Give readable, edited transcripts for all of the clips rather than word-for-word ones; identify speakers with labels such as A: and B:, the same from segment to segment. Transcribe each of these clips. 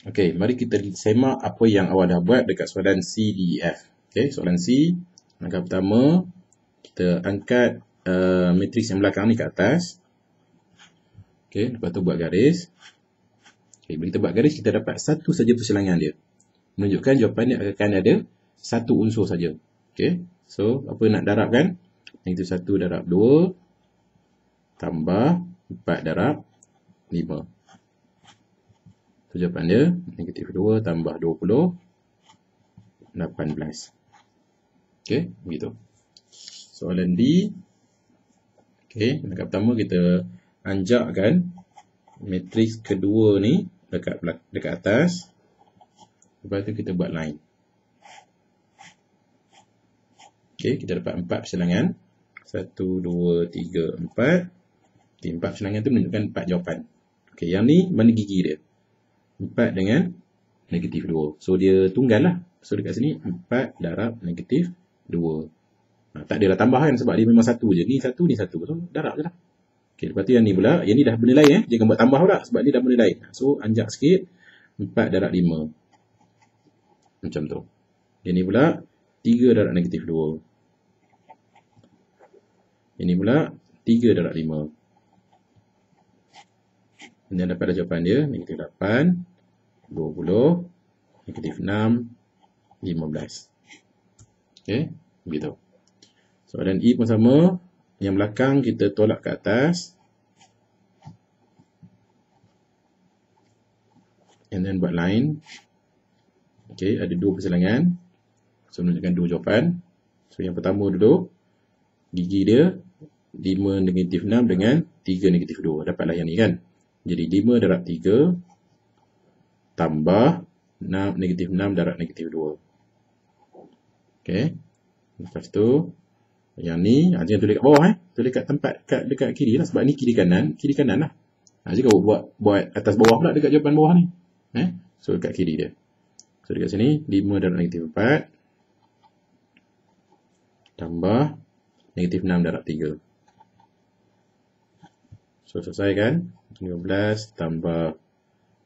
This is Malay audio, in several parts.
A: Okey, mari kita semak apa yang awak dah buat dekat soalan C, D, E, F. Okey, soalan C, langkah pertama, kita angkat matriks yang belakang ni ke atas. Okey, lepas tu buat garis. Okey, bila kita buat garis, kita dapat satu saja persilangan dia. Menunjukkan jawapan dia akan ada satu unsur saja. Okey, so apa nak darabkan? Negatif 1 darab 2 tambah 4 darab 5. So, jawapan dia negatif 2 tambah 20, 18. Okey, begitu. Soalan D. Okey, langkah pertama kita anjakkan matriks kedua ni dekat atas. Lepas tu kita buat line. Okey, kita dapat 4 persilangan. 1, 2, 3, 4. Okey, 4 persilangan tu menunjukkan 4 jawapan. Okey, yang ni mana gigi dia? 4 dengan negatif 2. So, dia tunggal lah. So, dekat sini 4 darab negatif 2. Tak adalah tambah kan sebab dia memang satu je. Ni satu, ni satu. So, darab je lah. Okey, lepas tu yang ni pula. Yang ni dah benda lain. Jangan buat tambah pula sebab ni dah benda lain. So, anjak sikit. 4 darab 5. Macam tu. Yang ni pula 3 darab negatif 2. Ini pula 3 darab 5. Ini dapat dah jawapan dia. Negatif 8, 20, negatif 6, 15. Okey, begitu. Soalan E pun sama. Yang belakang kita tolak ke atas. And then buat line. Okey, ada 2 persilangan. So, menunjukkan 2 jawapan. So, yang pertama dulu. Gigi dia 5 negatif 6 dengan 3 negatif 2. Dapatlah yang ni kan. Jadi 5 darab 3 tambah negatif 6 darab negatif 2. Okey. Lepas tu yang ni jangan tulis kat bawah tulis kat tempat dekat kiri lah sebab ni kiri kanan lah. Jika buat atas bawah pula dekat jawapan bawah ni. So dekat kiri dia. So dekat sini 5 darab negatif 4 tambah negatif 6 darab 3. So, selesai kan? 15 tambah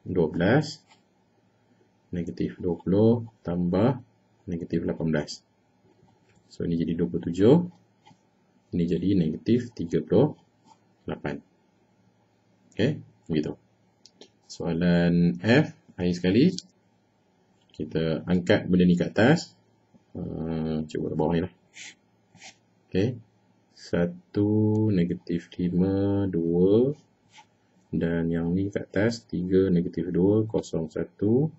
A: 12. Negatif 20 tambah negatif 18. So, ini jadi 27. Ini jadi negatif 38. Okey, begitu. Soalan F, akhir sekali. Kita angkat benda ni ke atas. Cuba ke bawah ni lah. Okey. 1, negatif 5, 2. Dan yang ni kat atas 3, negatif 2, 0, 1.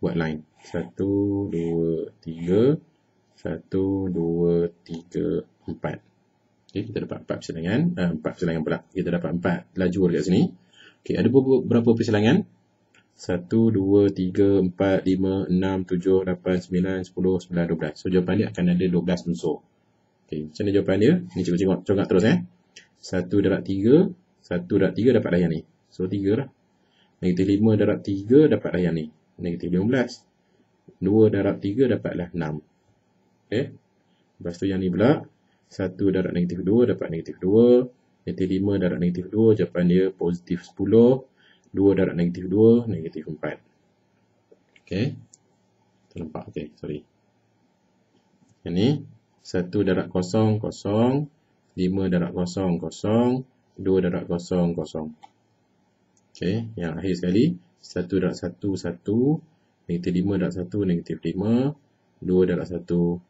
A: Buat line. 1, 2, 3. 1, 2, 3, 4. Okay, kita dapat 4 persilangan. 4 persilangan pula. Kita dapat 4 lajur dekat sini. Okay, ada berapa persilangan? 1, 2, 3, 4, 5, 6, 7, 8, 9, 10, 11, 12. So, jawapan dia akan ada 12 unsur. Okey, macam mana jawapan dia? Ni cuba congak terus 1 darab 3, 1 darab 3 dapatlah yang ni. So 3 lah. Negatif 5 darab 3 dapatlah yang ni. Negatif 15. 2 darab 3 dapatlah 6. Okey. Lepas tu yang ni pula 1 darab negatif 2 dapat negatif 2. Negatif 5 darab negatif 2 jawapan dia positif 10. 2 darab negatif 2 negatif 4. Okey. Terlampak. Okey, sorry. Yang ni 1 darab 0, 0. 5 darab 0, 0. 2 darab 0, 0. Okey, yang akhir sekali 1 darab 1, 1. Negatif 5 darab 1, negatif 5. 2 darab 1,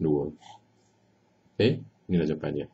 A: 2. Okey, inilah jawapan dia.